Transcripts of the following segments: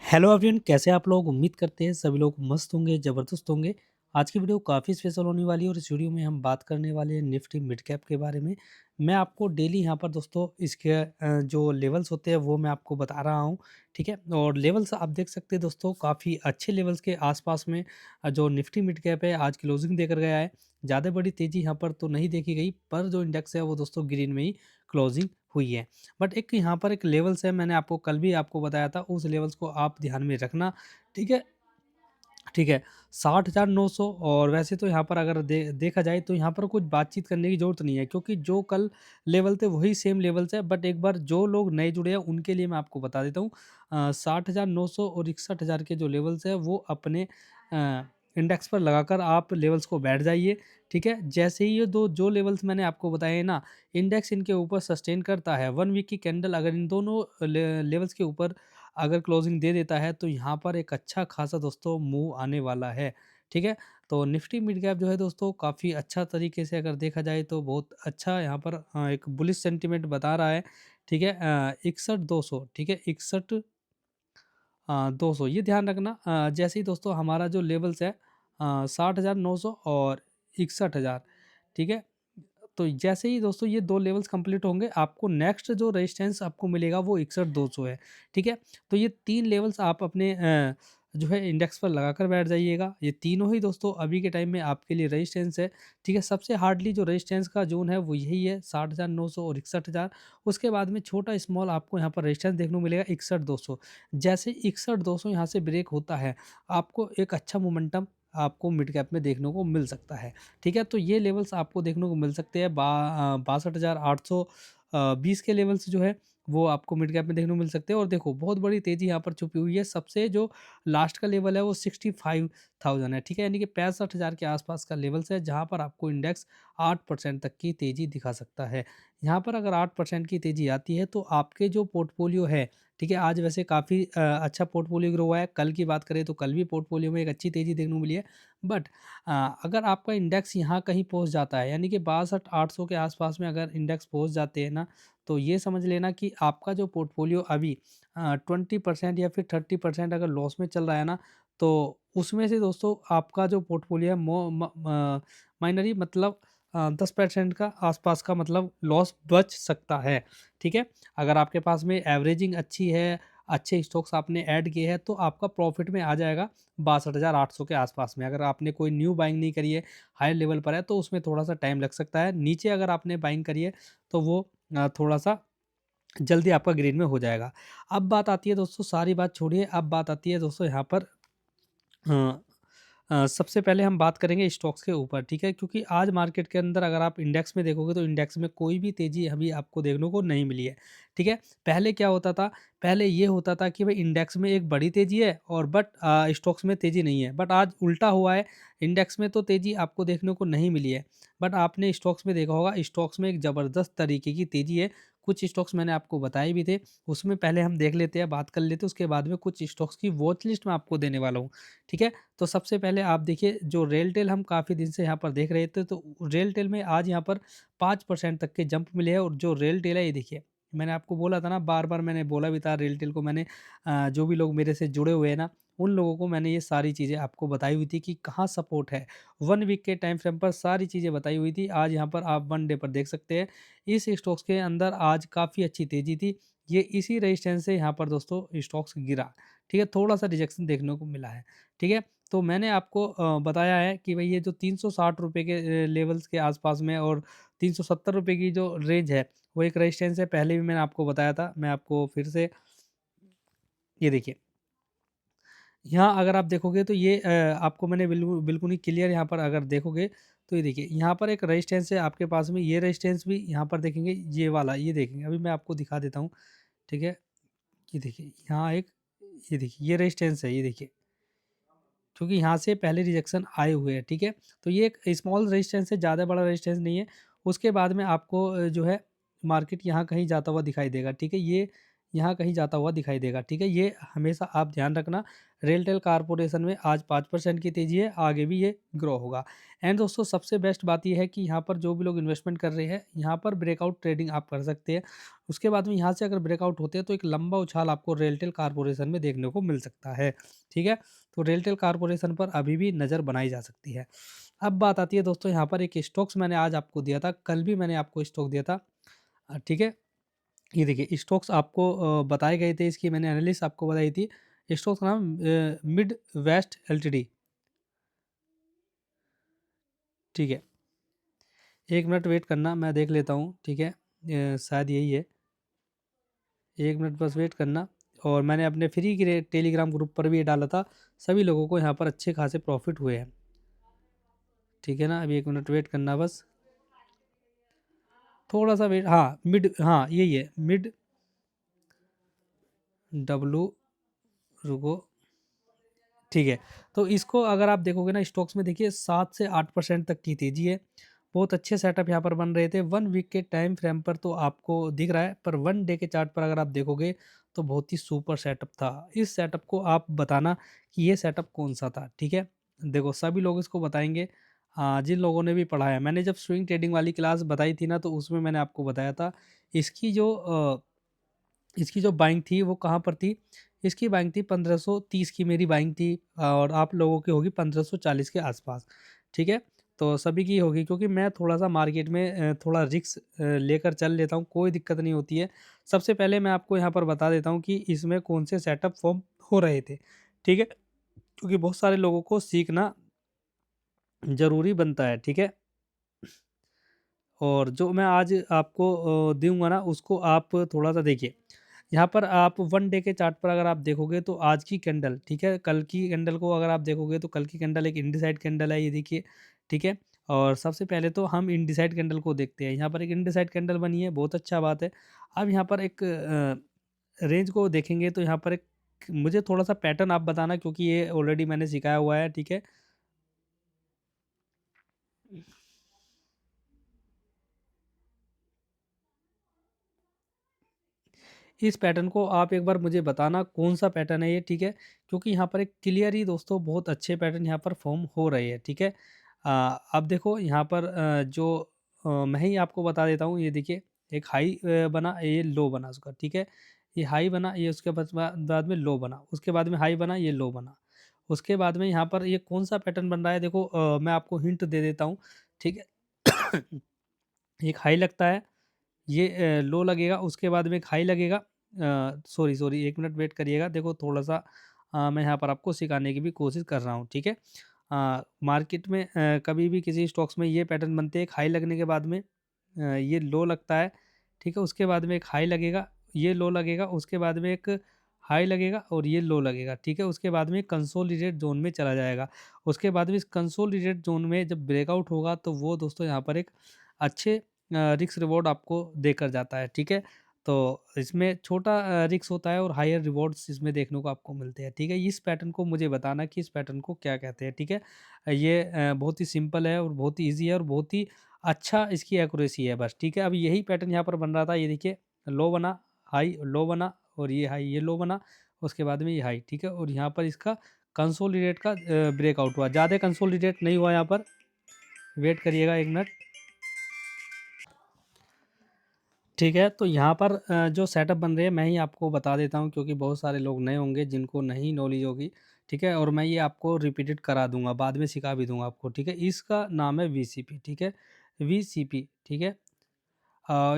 Hello everyone, कैसे हैं आप लोग। उम्मीद करते हैं सभी लोग मस्त होंगे, ज़बरदस्त होंगे। आज की वीडियो काफ़ी स्पेशल होने वाली है और इस वीडियो में हम बात करने वाले हैं निफ्टी मिड कैप के बारे में। मैं आपको डेली यहाँ पर दोस्तों इसके जो लेवल्स होते हैं वो मैं आपको बता रहा हूँ, ठीक है। और लेवल्स आप देख सकते हैं दोस्तों, काफ़ी अच्छे लेवल्स के आसपास में जो निफ्टी मिड कैप है आज क्लोजिंग देकर गया है। ज़्यादा बड़ी तेज़ी यहाँ पर तो नहीं देखी गई, पर जो इंडेक्स है वो दोस्तों ग्रीन में ही क्लोजिंग हुई है। बट एक यहाँ पर एक लेवल्स है, मैंने आपको कल भी आपको बताया था, उस लेवल्स को आप ध्यान में रखना, ठीक है। ठीक है, 60,900। और वैसे तो यहाँ पर अगर देखा जाए तो यहाँ पर कुछ बातचीत करने की ज़रूरत नहीं है, क्योंकि जो कल लेवल थे वही सेम लेवल्स है। बट एक बार जो लोग नए जुड़े हैं उनके लिए मैं आपको बता देता हूँ, 60,900 और 61,000 के जो लेवल्स है वो अपने इंडेक्स पर लगाकर आप लेवल्स को बैठ जाइए, ठीक है। जैसे ही ये दो जो लेवल्स मैंने आपको बताए हैं ना, इंडेक्स इनके ऊपर सस्टेन करता है, 1 वीक की कैंडल अगर इन दोनों लेवल्स के ऊपर अगर क्लोजिंग दे देता है तो यहाँ पर एक अच्छा खासा दोस्तों मूव आने वाला है, ठीक है। तो निफ्टी मिड कैप जो है दोस्तों काफ़ी अच्छा तरीके से अगर देखा जाए तो बहुत अच्छा यहाँ पर एक बुलिश सेंटिमेंट बता रहा है, ठीक है। 61,200, ठीक है, 200 ये ध्यान रखना। जैसे ही दोस्तों हमारा जो लेवल्स है 60,900 और 61,000, ठीक है। तो जैसे ही दोस्तों ये 2 लेवल्स कंप्लीट होंगे, आपको नेक्स्ट जो रेजिस्टेंस आपको मिलेगा वो 61,200 है, ठीक है। तो ये 3 लेवल्स आप अपने जो है इंडेक्स पर लगाकर बैठ जाइएगा। ये तीनों ही दोस्तों अभी के टाइम में आपके लिए रेजिस्टेंस है, ठीक है। सबसे हार्डली जो रेजिस्टेंस का ज़ोन है वो यही है, 60,900 और 61,000। उसके बाद में छोटा स्मॉल आपको यहाँ पर रेजिस्टेंस देखने को मिलेगा 61,200। जैसे 61,200 यहाँ से ब्रेक होता है, आपको एक अच्छा मोमेंटम आपको मिड कैप में देखने को मिल सकता है, ठीक है। तो ये लेवल्स आपको देखने को मिल सकते हैं 62,820 के लेवल्स जो है वो आपको मिड कैप में देखने को मिल सकते हैं। और देखो बहुत बड़ी तेज़ी यहाँ पर छुपी हुई है, सबसे जो लास्ट का लेवल है वो 65,000 है, ठीक है। यानी कि 65,000 के आसपास का लेवल्स है, जहाँ पर आपको इंडेक्स 8% तक की तेज़ी दिखा सकता है। यहाँ पर अगर 8% की तेज़ी आती है तो आपके जो पोर्टफोलियो है, ठीक है, आज वैसे काफ़ी अच्छा पोर्टफोलियो ग्रो हुआ है। कल की बात करें तो कल भी पोर्टफोलियो में एक अच्छी तेज़ी देखने को मिली है। बट अगर आपका इंडेक्स यहाँ कहीं पहुँच जाता है, यानी कि 62,800 के आसपास में अगर इंडेक्स पहुँच जाते हैं ना, तो ये समझ लेना कि आपका जो पोर्टफोलियो अभी 20% या फिर 30% अगर लॉस में चल रहा है ना, तो उसमें से दोस्तों आपका जो पोर्टफोलियो है माइनरी मतलब 10% का आसपास का मतलब लॉस बच सकता है, ठीक है। अगर आपके पास में एवरेजिंग अच्छी है, अच्छे स्टॉक्स आपने ऐड किए हैं, तो आपका प्रॉफिट में आ जाएगा 62,800 के आसपास में। अगर आपने कोई न्यू बाइंग नहीं करी है, हायर लेवल पर है, तो उसमें थोड़ा-सा टाइम लग सकता है। नीचे अगर आपने बाइंग करी है, तो वो थोड़ा-सा जल्दी आपका ग्रीन में हो जाएगा। अब बात आती है दोस्तों, सारी बात छोड़िए, अब बात आती है दोस्तों यहाँ पर अ सबसे पहले हम बात करेंगे स्टॉक्स के ऊपर, ठीक है? क्योंकि आज मार्केट के अंदर अगर आप इंडेक्स में देखोगे तो इंडेक्स में कोई भी तेज़ी अभी आपको देखने को नहीं मिली है, ठीक है? पहले क्या होता था? पहले ये होता था कि भाई इंडेक्स में एक बड़ी तेज़ी है और बट स्टॉक्स में तेज़ी नहीं है। बट आज उल्टा हुआ है, इंडेक्स में तो तेज़ी आपको देखने को नहीं मिली है, बट आपने स्टॉक्स में देखा होगा, स्टॉक्स में एक ज़बरदस्त तरीके की तेज़ी है। कुछ स्टॉक्स मैंने आपको बताए भी थे, उसमें पहले हम देख लेते हैं, बात कर लेते हैं, उसके बाद में कुछ स्टॉक्स की वॉच लिस्ट मैं आपको देने वाला हूँ, ठीक है? तो सबसे पहले आप देखिए, जो रेलटेल हम काफ़ी दिन से यहाँ पर देख रहे थे, तो रेलटेल में आज यहाँ पर 5% तक के जंप मिले हैं। और जो रेलटेल है ये देखिए, मैंने आपको बोला था ना, बार-बार मैंने बोला भी था, रेलटेल को मैंने जो भी लोग मेरे से जुड़े हुए हैं ना, उन लोगों को मैंने ये सारी चीज़ें आपको बताई हुई थी कि कहाँ सपोर्ट है। 1 वीक के टाइम फ्रेम पर सारी चीज़ें बताई हुई थी। आज यहाँ पर आप 1 डे पर देख सकते हैं, इस स्टॉक्स के अंदर आज काफ़ी अच्छी तेज़ी थी। ये इसी रेजिस्टेंस से यहाँ पर दोस्तों स्टॉक्स गिरा, ठीक है? थोड़ा-सा रिजेक्शन देखने को मिला है, ठीक है? तो मैंने आपको बताया है कि भई ये जो ₹360 के लेवल्स के आसपास में और ₹370 की जो रेंज है, वो एक रेजिस्टेंस है, पहले भी मैंने आपको बताया था। मैं आपको फिर से ये देखिए, यहाँ अगर आप देखोगे तो ये आपको मैंने बिल्कुल ही क्लियर यहाँ पर अगर देखोगे, तो ये देखिए, यहाँ पर एक रेजिस्टेंस है आपके पास में, ये रेजिस्टेंस भी यहाँ पर देखेंगे, ये वाला, ये देखेंगे। अभी मैं आपको दिखा देता हूँ, ठीक है? ये देखिए, यहाँ एक, ये देखिए, ये रेजिस्टेंस है, ये देखिए। क्योंकि यहाँ से पहले रिजेक्शन आए हुए हैं, ठीक है? तो ये एक स्मॉल रेजिस्टेंस है, ज़्यादा बड़ा रेजिस्टेंस नहीं है। उसके बाद में आपको जो है मार्केट यहाँ कहीं जाता हुआ दिखाई देगा, ठीक है? ये यहाँ कहीं जाता हुआ दिखाई देगा, ठीक है। ये हमेशा आप ध्यान रखना। रेलटेल कॉर्पोरेशन में आज 5% की तेज़ी है, आगे भी ये ग्रो होगा। एंड दोस्तों सबसे बेस्ट बात ये है कि यहाँ पर जो भी लोग इन्वेस्टमेंट कर रहे हैं, यहाँ पर ब्रेकआउट ट्रेडिंग आप कर सकते हैं। उसके बाद में यहाँ से अगर ब्रेकआउट होते हैं तो एक लंबा उछाल आपको रेलटेल कॉर्पोरेशन में देखने को मिल सकता है, ठीक है। तो रेलटेल कॉर्पोरेशन पर अभी भी नज़र बनाई जा सकती है। अब बात आती है दोस्तों यहाँ पर एक स्टॉक्स मैंने आज आपको दिया था, कल भी मैंने आपको स्टॉक दिया था, ठीक है। ये देखिए स्टॉक्स आपको बताए गए थे, इसकी मैंने एनालिसिस आपको बताई थी। स्टॉक्स का नाम मिड वेस्ट एलटीडी, ठीक है। 1 मिनट वेट करना, मैं देख लेता हूँ, ठीक है। शायद यही है, 1 मिनट बस वेट करना। और मैंने अपने फ्री के टेलीग्राम ग्रुप पर भी ये डाला था, सभी लोगों को यहाँ पर अच्छे खासे प्रॉफिट हुए हैं, ठीक है ना। अभी 1 मिनट वेट करना बस, थोड़ा सा वेट। हाँ मिड, हाँ यही है मिड डब्लू, रुको, ठीक है। तो इसको अगर आप देखोगे ना स्टॉक्स में, देखिए 7 से 8% तक की तेजी है। बहुत अच्छे सेटअप यहाँ पर बन रहे थे। 1 वीक के टाइम फ्रेम पर तो आपको दिख रहा है, पर 1 डे के चार्ट पर अगर आप देखोगे तो बहुत ही सुपर सेटअप था। इस सेटअप को आप बताना कि ये सेटअप कौन सा था, ठीक है। देखो सभी लोग इसको बताएंगे, जिन लोगों ने भी पढ़ा है। मैंने जब स्विंग ट्रेडिंग वाली क्लास बताई थी ना, तो उसमें मैंने आपको बताया था इसकी जो इसकी जो बाइंग थी वो कहाँ पर थी। इसकी बाइंग थी 1530 की, मेरी बाइंग थी, और आप लोगों की होगी 1540 के आसपास, ठीक है। तो सभी की होगी, क्योंकि मैं थोड़ा सा मार्केट में थोड़ा रिस्क लेकर चल लेता हूँ, कोई दिक्कत नहीं होती है। सबसे पहले मैं आपको यहाँ पर बता देता हूँ कि इसमें कौन से सेटअप फॉर्म हो रहे थे, ठीक है, क्योंकि बहुत सारे लोगों को सीखना ज़रूरी बनता है, ठीक है। और जो मैं आज आपको दूंगा ना, उसको आप थोड़ा सा देखिए। यहाँ पर आप 1 डे के चार्ट पर अगर आप देखोगे तो आज की कैंडल, ठीक है, कल की कैंडल को अगर आप देखोगे तो कल की कैंडल एक इंडिसाइड कैंडल है, ये देखिए, ठीक है। और सबसे पहले तो हम इंडिसाइड कैंडल को देखते हैं। यहाँ पर एक इंडिसाइड कैंडल बनी है, बहुत अच्छा बात है। अब यहाँ पर एक रेंज को देखेंगे तो यहाँ पर एक, मुझे थोड़ा सा पैटर्न आप बताना, क्योंकि ये ऑलरेडी मैंने सिखाया हुआ है, ठीक है। इस पैटर्न को आप एक बार मुझे बताना कौन सा पैटर्न है ये, ठीक है। क्योंकि यहाँ पर एक क्लियर ही दोस्तों बहुत अच्छे पैटर्न यहाँ पर फॉर्म हो रहे हैं, ठीक है। अब देखो यहाँ पर मैं ही आपको बता देता हूँ, ये देखिए एक हाई बना, ये लो बना उसका, ठीक है। ये हाई बना, ये उसके बाद में लो बना, उसके बाद में हाई बना, ये लो बना। उसके बाद में यहाँ पर ये कौन सा पैटर्न बन रहा है, देखो मैं आपको हिंट दे देता हूँ, ठीक है। एक हाई लगता है, ये लो लगेगा, उसके बाद में एक हाई लगेगा। सॉरी सॉरी, 1 मिनट वेट करिएगा, देखो थोड़ा सा मैं यहाँ पर आपको सिखाने की भी कोशिश कर रहा हूँ, ठीक है। मार्केट में कभी भी किसी स्टॉक्स में ये पैटर्न बनते हैं, एक हाई लगने के बाद में ये लो लगता है, ठीक है। उसके बाद में एक हाई लगेगा, ये लो लगेगा, उसके बाद में एक हाई लगेगा और ये लो लगेगा, ठीक है। उसके बाद में कंसोलिडेट जोन में चला जाएगा। उसके बाद में इस कंसोलिडेट जोन में जब ब्रेकआउट होगा तो वो दोस्तों यहाँ पर एक अच्छे रिस्क रिवॉर्ड आपको देकर जाता है, ठीक है। तो इसमें छोटा रिस्क होता है और हायर रिवॉर्ड्स इसमें देखने को आपको मिलते हैं, ठीक है। इस पैटर्न को मुझे बताना कि इस पैटर्न को क्या कहते हैं, ठीक है। ये बहुत ही सिंपल है और बहुत ही ईज़ी है और बहुत ही अच्छा इसकी एक्यूरेसी है बस, ठीक है। अब यही पैटर्न यहाँ पर बन रहा था, ये देखिए लो बना, हाई, लो बना, और ये हाई, ये लो बना, उसके बाद में ये हाई, ठीक है। और यहाँ पर इसका कंसोलिडेट का ब्रेकआउट हुआ, ज़्यादा कंसोलिडेट नहीं हुआ यहाँ पर, वेट करिएगा 1 मिनट, ठीक है। तो यहाँ पर जो सेटअप बन रहे हैं मैं ही आपको बता देता हूँ, क्योंकि बहुत सारे लोग नए होंगे जिनको नहीं नॉलेज होगी, ठीक है। और मैं ये आपको रिपीटेड करा दूंगा, बाद में सिखा भी दूंगा आपको, ठीक है। इसका नाम है वीसीपी, ठीक है, वीसीपी, ठीक है।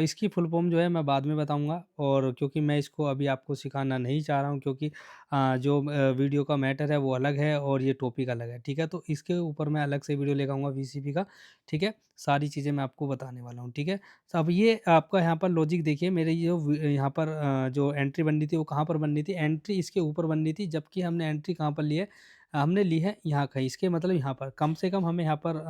इसकी फुल फॉर्म जो है मैं बाद में बताऊंगा, और क्योंकि मैं इसको अभी आपको सिखाना नहीं चाह रहा हूं, क्योंकि जो वीडियो का मैटर है वो अलग है और ये टॉपिक अलग है, ठीक है। तो इसके ऊपर मैं अलग से वीडियो लेकर आऊँगा वीसीपी का, ठीक है। सारी चीज़ें मैं आपको बताने वाला हूँ, ठीक है। तो अब ये आपका यहाँ पर लॉजिक देखिए, मेरे जो यहाँ पर जो एंट्री बननी थी वो कहाँ पर बननी थी, एंट्री इसके ऊपर बननी थी, जबकि हमने एंट्री कहाँ पर ली है, हमने ली है यहाँ कहीं, इसके मतलब यहाँ पर कम से कम हमें यहाँ पर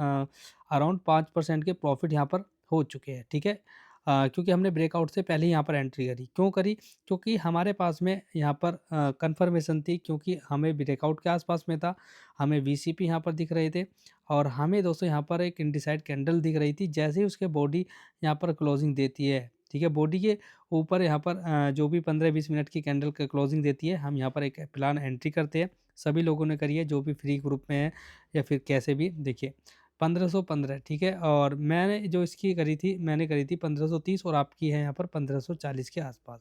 अराउंड 5% के प्रॉफिट यहाँ पर हो चुके हैं, ठीक है। क्योंकि हमने ब्रेकआउट से पहले ही यहाँ पर एंट्री करी, क्यों करी, क्योंकि हमारे पास में यहाँ पर कंफर्मेशन थी, क्योंकि हमें ब्रेकआउट के आसपास में था, हमें वीसीपी यहाँ पर दिख रहे थे, और हमें दोस्तों यहाँ पर एक इंडिसाइड कैंडल दिख रही थी। जैसे ही उसके बॉडी यहाँ पर क्लोजिंग देती है, ठीक है। बॉडी के ऊपर यहाँ पर जो भी 15-20 मिनट की कैंडल का क्लोजिंग देती है, हम यहाँ पर एक प्लान एंट्री करते हैं। सभी लोगों ने करी है जो भी फ्री ग्रुप में है या फिर कैसे भी। देखिए 1515, ठीक है, और मैंने जो इसकी करी थी, मैंने करी थी 1530 और आपकी है यहाँ पर 1540 के आसपास,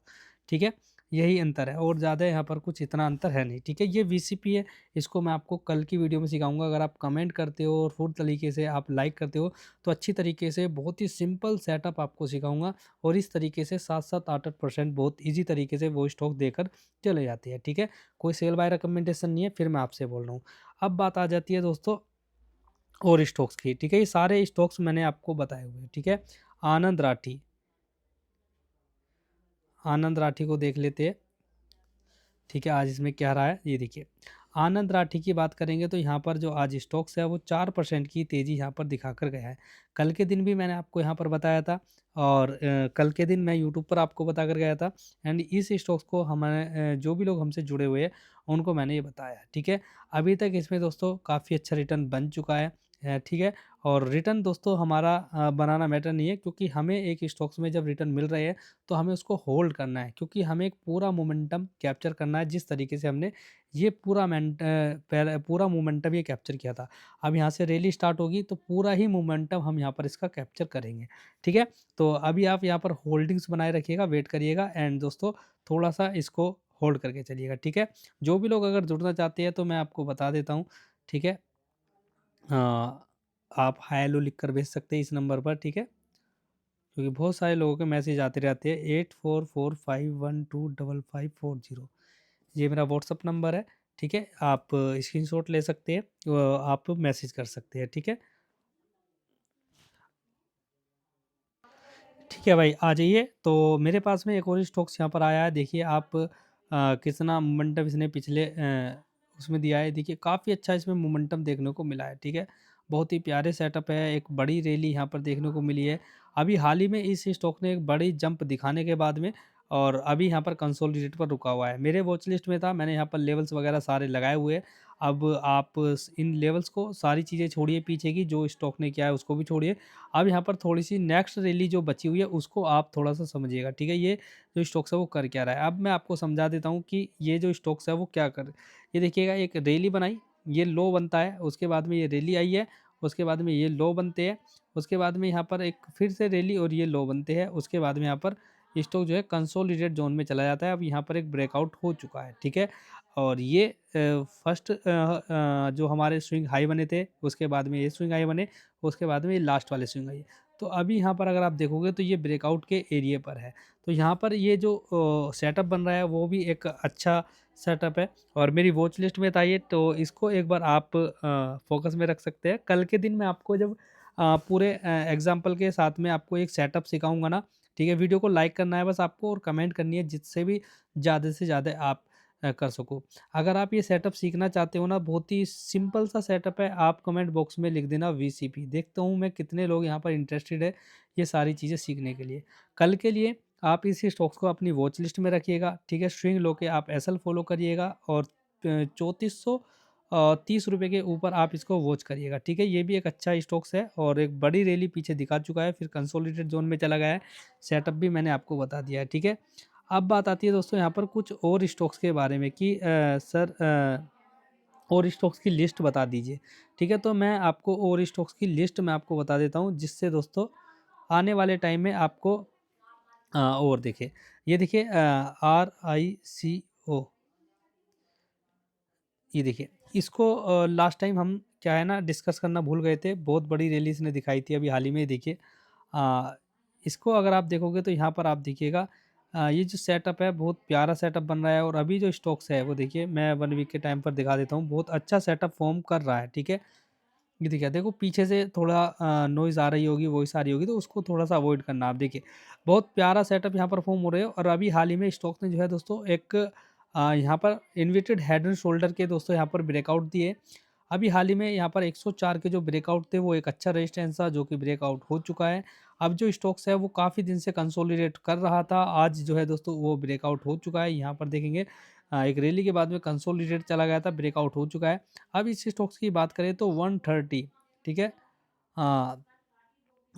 ठीक है। यही अंतर है और ज़्यादा यहाँ पर कुछ इतना अंतर है नहीं, ठीक है। ये वीसीपी है, इसको मैं आपको कल की वीडियो में सिखाऊंगा। अगर आप कमेंट करते हो और फुल तरीके से आप लाइक करते हो तो अच्छी तरीके से बहुत ही सिंपल सेटअप आपको सिखाऊंगा और इस तरीके से 7-7 8-8% बहुत ईजी तरीके से वो स्टॉक देकर चले जाती है, ठीक है। कोई सेल बाय रिकमेंडेशन नहीं है, फिर मैं आपसे बोल रहा हूँ। अब बात आ जाती है दोस्तों और स्टॉक्स की, ठीक है। ये सारे स्टॉक्स मैंने आपको बताए हुए हैं, ठीक है। आनंद राठी, आनंद राठी को देख लेते हैं, ठीक है। आज इसमें क्या रहा है ये देखिए। आनंद राठी की बात करेंगे तो यहाँ पर जो आज स्टॉक्स है वो 4% की तेज़ी यहाँ पर दिखाकर गया है। कल के दिन भी मैंने आपको यहाँ पर बताया था और कल के दिन मैं यूट्यूब पर आपको बताकर गया था। एंड इस स्टॉक्स को हमारे जो भी लोग हमसे जुड़े हुए हैं उनको मैंने ये बताया, ठीक है। अभी तक इसमें दोस्तों काफ़ी अच्छा रिटर्न बन चुका है, ठीक है। और रिटर्न दोस्तों हमारा बनाना मैटर नहीं है, क्योंकि हमें एक स्टॉक्स में जब रिटर्न मिल रहे हैं तो हमें उसको होल्ड करना है, क्योंकि हमें एक पूरा मोमेंटम कैप्चर करना है जिस तरीके से हमने ये पूरा मोमेंटम ये कैप्चर किया था। अब यहाँ से रैली स्टार्ट होगी तो पूरा ही मोमेंटम हम यहाँ पर इसका कैप्चर करेंगे, ठीक है। तो अभी आप यहाँ पर होल्डिंग्स बनाए रखिएगा, वेट करिएगा एंड दोस्तों थोड़ा सा इसको होल्ड करके चलिएगा, ठीक है। जो भी लोग अगर जुड़ना चाहते हैं तो मैं आपको बता देता हूँ, ठीक है। आप हाय हेलो लिख कर भेज सकते हैं इस नंबर पर, ठीक है, क्योंकि बहुत सारे लोगों के मैसेज आते रहते हैं। 8445125540, ये मेरा व्हाट्सअप नंबर है, ठीक है। आप स्क्रीनशॉट ले सकते हैं, आप मैसेज कर सकते हैं, ठीक है। ठीक है भाई, आ जाइए। तो मेरे पास में एक और स्टॉक्स यहाँ पर आया है, देखिए आप कितना मोमेंटम इसने पिछले उसमें दिया है। देखिए काफ़ी अच्छा इसमें मोमेंटम देखने को मिला है, ठीक है। बहुत ही प्यारे सेटअप है, एक बड़ी रैली यहाँ पर देखने को मिली है। अभी हाल ही में इस स्टॉक ने एक बड़ी जंप दिखाने के बाद में और अभी यहाँ पर कंसोलिडेट पर रुका हुआ है। मेरे वॉच लिस्ट में था, मैंने यहाँ पर लेवल्स वगैरह सारे लगाए हुए हैं। अब आप इन लेवल्स को सारी चीज़ें छोड़िए, पीछे की जो स्टॉक ने किया है उसको भी छोड़िए। अब यहाँ पर थोड़ी-सी नेक्स्ट रैली जो बची हुई है उसको आप थोड़ा-सा समझिएगा, ठीक है। ये जो स्टॉक्स है वो कर क्या रहा है। अब मैं आपको समझा देता हूँ कि ये जो स्टॉक्स है वो क्या कर ये देखिएगा, एक रैली बनाई, ये लो बनता है, उसके बाद में ये रैली आई है, उसके बाद में ये लो बनते हैं, उसके बाद में यहाँ पर एक फिर से रैली और ये लो बनते हैं, उसके बाद में यहाँ पर स्टॉक जो है कंसोलिडेट ज़ोन में चला जाता है। अब यहाँ पर एक ब्रेकआउट हो चुका है, ठीक है। और ये फर्स्ट जो हमारे स्विंग हाई बने थे, उसके बाद में ये स्विंग हाई बने, उसके बाद में ये लास्ट वाले स्विंग आई है। तो अभी यहाँ पर अगर आप देखोगे तो ये ब्रेकआउट के एरिया पर है। तो यहाँ पर ये जो सेटअप बन रहा है वो भी एक अच्छा सेटअप है और मेरी वॉच लिस्ट में था ये, तो इसको एक बार आप फोकस में रख सकते हैं। कल के दिन मैं आपको जब पूरे एग्जाम्पल के साथ में आपको एक सेटअप सिखाऊंगा ना, ठीक है। वीडियो को लाइक करना है बस आपको और कमेंट करनी है जिससे भी ज़्यादा से ज़्यादा आप कर सको। अगर आप ये सेटअप सीखना चाहते हो ना, बहुत ही सिंपल सा सेटअप है, आप कमेंट बॉक्स में लिख देना वीसीपी, देखता हूँ मैं कितने लोग यहाँ पर इंटरेस्टेड है ये सारी चीज़ें सीखने के लिए। कल के लिए आप इस स्टॉक्स को अपनी वॉच लिस्ट में रखिएगा, ठीक है। स्विंग लो के आप एसएल फॉलो करिएगा और 3430 रुपये के ऊपर आप इसको वॉच करिएगा, ठीक है। ये भी एक अच्छा स्टॉक्स है और एक बड़ी रैली पीछे दिखा चुका है, फिर कंसोलिडेटेड जोन में चला गया है। सेटअप भी मैंने आपको बता दिया है, ठीक है। अब बात आती है दोस्तों यहाँ पर कुछ और स्टॉक्स के बारे में कि सर और स्टॉक्स की लिस्ट बता दीजिए, ठीक है। तो मैं आपको और स्टॉक्स की लिस्ट मैं आपको बता देता हूँ जिससे दोस्तों आने वाले टाइम में आपको और देखिए, ये देखिए RICO, ये देखिए इसको लास्ट टाइम हम क्या है ना डिस्कस करना भूल गए थे। बहुत बड़ी रैली इसने दिखाई थी अभी हाल ही में, देखिए इसको अगर आप देखोगे तो यहाँ पर आप देखिएगा ये जो सेटअप है बहुत प्यारा सेटअप बन रहा है और अभी जो स्टॉक्स है वो देखिए मैं 1 वीक के टाइम पर दिखा देता हूँ, बहुत अच्छा सेटअप फॉर्म कर रहा है, ठीक है। ये देखिए, देखो पीछे से थोड़ा नॉइज़ आ रही होगी, वॉइस आ रही होगी, तो उसको थोड़ा-सा अवॉइड करना आप देखिए। बहुत प्यारा सेटअप यहाँ पर फ़ॉर्म हो रहे हो और अभी हाल ही में स्टॉक्स ने जो है दोस्तों एक यहाँ पर इन्वर्टेड हेड एंड शोल्डर के दोस्तों यहाँ पर ब्रेकआउट दिए। अभी हाल ही में यहाँ पर 104 के जो ब्रेकआउट थे वो एक अच्छा रेजिस्टेंस था जो कि ब्रेकआउट हो चुका है। अब जो स्टॉक्स है वो काफ़ी दिन से कंसोलिडेट कर रहा था, आज जो है दोस्तों वो ब्रेकआउट हो चुका है। यहाँ पर देखेंगे एक रैली के बाद में कंसोलिडेट चला गया था, ब्रेकआउट हो चुका है। अब इस स्टॉक्स की बात करें तो 130, ठीक है। हाँ,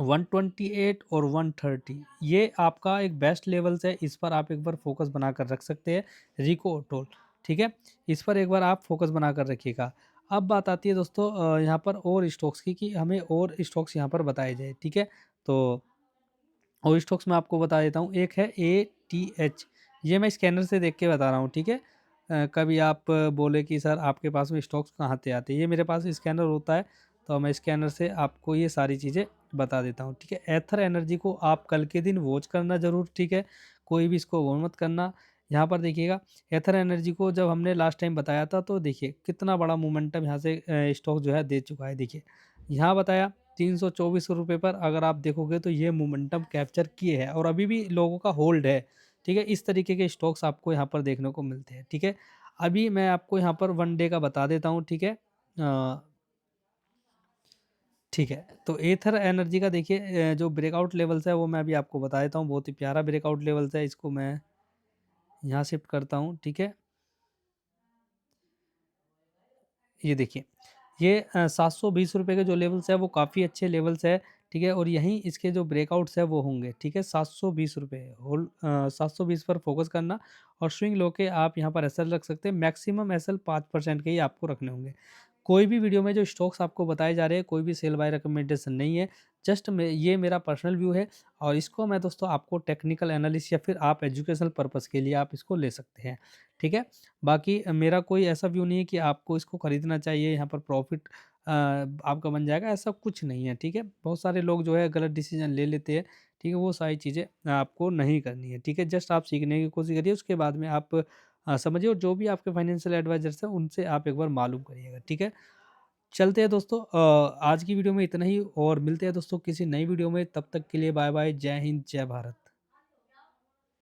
128 और 130 ये आपका एक बेस्ट लेवल्स है, इस पर आप एक बार फोकस बनाकर रख सकते हैं। रिको टोल, ठीक है, इस पर एक बार आप फोकस बनाकर रखिएगा। अब बात आती है दोस्तों यहाँ पर और स्टॉक्स की कि हमें और स्टॉक्स यहाँ पर बताए जाए, ठीक है। तो और स्टॉक्स मैं आपको बता देता हूँ, एक है ATH, ये मैं स्कैनर से देख के बता रहा हूँ, ठीक है। कभी आप बोले कि सर आपके पास में स्टॉक्स कहाँ से आते हैं, ये मेरे पास स्कैनर होता है, तो मैं स्कैनर से आपको ये सारी चीज़ें बता देता हूँ, ठीक है। एथर एनर्जी को आप कल के दिन वॉच करना ज़रूर, ठीक है, कोई भी इसको वो मत करना। यहाँ पर देखिएगा, एथर एनर्जी को जब हमने लास्ट टाइम बताया था तो देखिए कितना बड़ा मोमेंटम यहाँ से स्टॉक जो है दे चुका है। देखिए यहाँ बताया 324 रुपये पर, अगर आप देखोगे तो ये मोमेंटम कैप्चर किए हैं और अभी भी लोगों का होल्ड है, ठीक है। इस तरीके के स्टॉक्स आपको यहाँ पर देखने को मिलते हैं, ठीक है। अभी मैं आपको यहाँ पर 1 डे का बता देता हूँ, ठीक है। ठीक है, तो एथर एनर्जी का देखिए जो ब्रेकआउट लेवल्स है वो मैं अभी आपको बता देता हूँ, बहुत ही प्यारा ब्रेकआउट लेवल्स है, इसको मैं यहाँ शिफ्ट करता हूँ, ठीक है। ये देखिए, ये 720 रुपये के जो लेवल्स है वो काफ़ी अच्छे लेवल्स है, ठीक है। और यहीं इसके जो ब्रेकआउट्स है वो होंगे, ठीक है। 720 रुपये होल्ड, 720 पर फोकस करना और स्विंग लो के आप यहाँ पर एसएल रख सकते हैं। मैक्सिमम एसएल 5% के ही आपको रखने होंगे। कोई भी वीडियो में जो स्टॉक्स आपको बताए जा रहे हैं, कोई भी सेल बाय रिकमेंडेशन नहीं है, जस्ट ये मेरा पर्सनल व्यू है और इसको मैं दोस्तों आपको टेक्निकल एनालिसिस या फिर आप एजुकेशनल पर्पस के लिए आप इसको ले सकते हैं, ठीक है। बाकी मेरा कोई ऐसा व्यू नहीं है कि आपको इसको खरीदना चाहिए, यहाँ पर प्रॉफिट आपका बन जाएगा, ऐसा कुछ नहीं है, ठीक है। बहुत सारे लोग जो है गलत डिसीजन ले लेते हैं, ठीक है, वो सारी चीज़ें आपको नहीं करनी है, ठीक है। जस्ट आप सीखने की कोशिश करिए, उसके बाद में आप समझिए और जो भी आपके फाइनेंशियल एडवाइजर्स हैं उनसे आप एक बार मालूम करिएगा, ठीक है। चलते हैं दोस्तों, आज की वीडियो में इतना ही और मिलते हैं दोस्तों किसी नई वीडियो में, तब तक के लिए बाय बाय, जय हिंद, जय भारत।